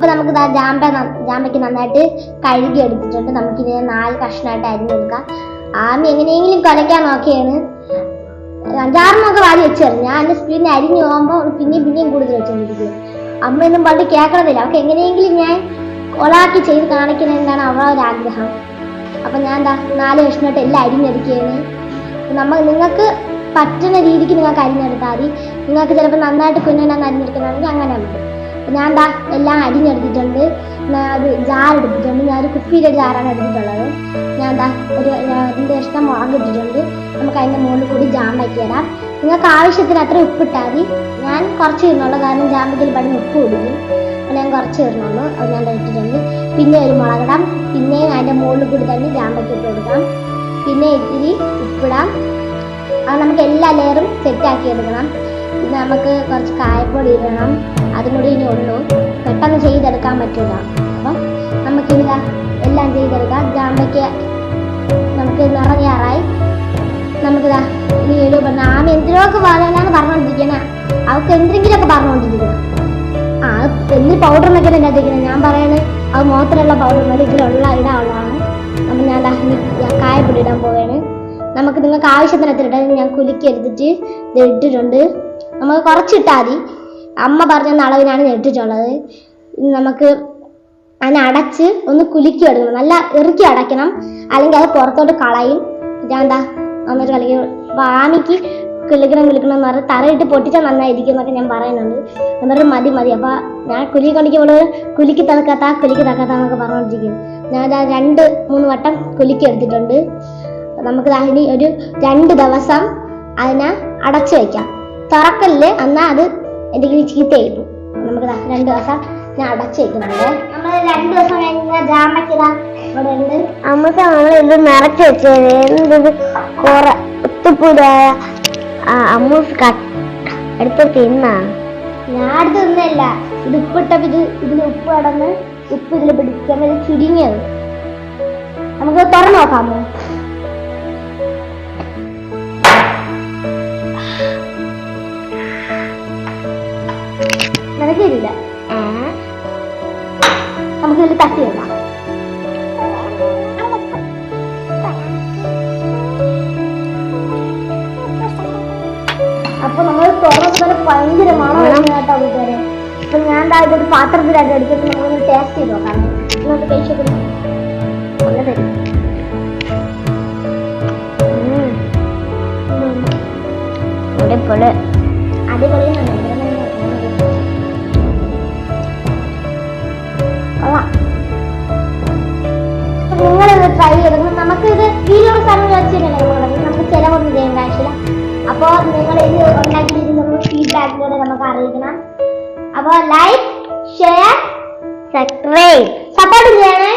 ഇപ്പൊ നമുക്ക് ജാമ്പയ്ക്ക് നന്നായിട്ട് കഴുകി എടുത്തിട്ടുണ്ട്. നമുക്കിതിനെ 4 കഷ്ണമായിട്ട് അരിഞ്ഞെടുക്കാം. ആമി എങ്ങനെയെങ്കിലും കുലയ്ക്കാൻ നോക്കിയാണ് 5-6 വാരി വെച്ചായിരുന്നു. ഞാൻ എൻ്റെ സ്പീഡിന് അരിഞ്ഞു പോകുമ്പോൾ പിന്നെയും കൂടുതൽ വെച്ചുകൊണ്ടിരിക്കും. അമ്മ ഒന്നും പണ്ട് കേൾക്കണതില്ല. അവർക്ക് എങ്ങനെയെങ്കിലും ഞാൻ കൊളാക്കി ചെയ്ത് കാണിക്കണമെന്നാണ് അവരുടെ ഒരു ആഗ്രഹം. അപ്പം ഞാൻ 4 കഷ്ണമായിട്ട് എല്ലാം അരിഞ്ഞെടുക്കുകയാണ്. നിങ്ങൾക്ക് പറ്റുന്ന രീതിക്ക് നിങ്ങൾക്ക് അരിഞ്ഞെടുത്താൽ മതി. നിങ്ങൾക്ക് ചിലപ്പോൾ നന്നായിട്ട് കുഞ്ഞിനെന്ന് അരിഞ്ഞെടുക്കണമെങ്കിൽ അങ്ങനെ ഉണ്ട്. ഞാൻ എല്ലാം അരിഞ്ഞെടുത്തിട്ടുണ്ട്. അത് ജാറെടുത്തിട്ടുണ്ട്. ഞാനൊരു കുപ്പിയിലെ ജാറാണ് എടുത്തിട്ടുള്ളത്. ഞാൻ ഒരു 2 കഷ്ണം മുളക് ഇട്ടിട്ടുണ്ട്. നമുക്ക് അതിൻ്റെ മുകളിൽ കൂടി ജാമ്പയ്ക്ക് ഇടാം. നിങ്ങൾക്ക് ആവശ്യത്തിന് അത്ര ഉപ്പിട്ടാൽ മതി. ഞാൻ കുറച്ച് ഇടുന്നുള്ളൂ, കാരണം ജാമ്പയ്ക്കിൽ പെട്ടെന്ന് ഉപ്പ് കുടിക്കും. അപ്പോൾ ഞാൻ കുറച്ച് ഇടുന്നുള്ളൂ. അത് ഞാൻ ഇട്ടിട്ടുണ്ട്. പിന്നെ ഒരു മുളകിടാം. പിന്നെയും അതിൻ്റെ മുകളിൽ കൂടി തന്നെ ജാമ്പയ്ക്ക് ഇട്ട് കൊടുക്കാം. പിന്നെ ഇത്തിരി ഉപ്പിടാം. അത് നമുക്ക് എല്ലാ ലെയറും സെറ്റാക്കി എടുക്കണം. പിന്നെ നമുക്ക് കുറച്ച് കായപ്പൊടി ഇടണം. അതും കൂടി ഇനി ഉള്ളൂ. പെട്ടെന്ന് ചെയ്തെടുക്കാൻ പറ്റില്ല. അപ്പം നമുക്കിനി എല്ലാം ചെയ്തെടുക്കാം. ജാമ്പയ്ക്ക് നമുക്ക് നിറഞ്ഞാറായി. നമുക്കിതാ ഇനി ആമി എന്തിനൊക്കെ പറയാനാണ് പറഞ്ഞുകൊണ്ടിരിക്കുന്നത്. അവർക്ക് എന്തെങ്കിലുമൊക്കെ പറഞ്ഞുകൊണ്ടിരിക്കണം. എന്ത് പൗഡറിനൊക്കെ തന്നെ അടിക്കുന്നത്. ഞാൻ പറയുന്നത് അത് മാത്രമുള്ള പൗഡർ ഇതിലുള്ള ഇടാനുള്ളതാണ്. അപ്പം ഞാൻ കായപ്പൊടി ഇടാൻ പോവുകയാണ്. നമുക്ക് നിങ്ങൾക്ക് ആവശ്യത്തിന് എത്ര ഇടാൻ ഞാൻ കുലുക്കി എടുത്തിട്ട് ഇത് ഇട്ടിട്ടുണ്ട്. നമുക്ക് കുറച്ചിട്ടാൽ മതി. അമ്മ പറഞ്ഞ അളവിനാണ് ഞാൻ ഇട്ടിട്ടുള്ളത്. നമുക്ക് അതിനെ അടച്ച് ഒന്ന് കുലുക്കി എടുക്കണം. നല്ല ഇറുക്കി അടയ്ക്കണം, അല്ലെങ്കിൽ അത് പുറത്തോട്ട് കളയും. ഞാൻ നന്നായിട്ട് കളിക്കും. അപ്പോൾ ആമിക്ക് കുലുക്കണം എന്ന് പറഞ്ഞാൽ തറയിട്ട് പൊട്ടിച്ചാൽ നന്നായിരിക്കും എന്നൊക്കെ ഞാൻ പറയുന്നുണ്ട്. എന്നിട്ട് മതി. അപ്പോൾ ഞാൻ കുലിക്കൊണ്ടിരിക്കുമ്പോൾ കുലുക്കി തക്കാത്ത എന്നൊക്കെ പറഞ്ഞുകൊണ്ടിരിക്കും. ഞാൻ 2-3 വട്ടം കുലുക്കി എടുത്തിട്ടുണ്ട്. നമുക്ക് അതിന് ഒരു 2 ദിവസം അതിനെ അടച്ചു വയ്ക്കാം. തുറക്കലില് എന്നാൽ അത് എന്തെങ്കിലും ചീത്തയായിട്ടു. നമുക്ക് 2 ദിവസം ഞാൻ അടച്ചു വയ്ക്കുന്നുണ്ട്. നമ്മൾ 2 ദിവസം കഴിഞ്ഞാൽ ജാമ്പയ്ക്ക് ഇവിടെ ഉണ്ട്. അമ്മക്ക് നമ്മളിത് നിറച്ച് വെച്ചത് എന്ത് കുറെ ഒത്തുപൂരായ അമ്മൂസ് എടുത്ത് തിന്നാ. ഞാൻ അടുത്ത് തിന്നല്ല. ഇത് ഉപ്പിട്ടപ്പോൾ ഇതിന് ഉപ്പ് കടന്ന് ഉപ്പ് ഇതിൽ പിടിക്കാൻ ഇത് ചുരുങ്ങിയത്. നമുക്ക് തുറന്നു നോക്കാമോ? നിനക്കില്ല. നമുക്ക് ഇതിൽ തട്ടി വെക്കാം. അപ്പൊ നമ്മൾ തുറന്നത് ഭയങ്കര മണം കേട്ടോ വീട്ടുകാരെ. അപ്പൊ ഞാൻ ഇതൊരു പാത്രത്തിലായിട്ട് എടുത്തിട്ട് നമ്മളൊന്ന് ടേസ്റ്റ് ചെയ്ത് നോക്കാം. ഇന്നത്തെ കഴിച്ചത് അടിപൊളി നിങ്ങളിത് ട്രൈ ചെയ്തെങ്കിൽ നമുക്ക് ഇത് ഈ ഒരു സ്ഥലം വെച്ചിട്ടുണ്ടെങ്കിൽ നമുക്ക് ചിലവൊന്നും ചെയ്യേണ്ട ആവശ്യമില്ല. അപ്പോൾ നിങ്ങൾ ഇത് ഉണ്ടാക്കിയിട്ട് നമ്മൾ ഫീഡ്ബാക്കിലൂടെ നമുക്ക് അറിയിക്കണം. അപ്പോൾ ലൈക്ക്, ഷെയർ, സബ്സ്ക്രൈബ് സപ്പോർട്ട് ചെയ്യണേ.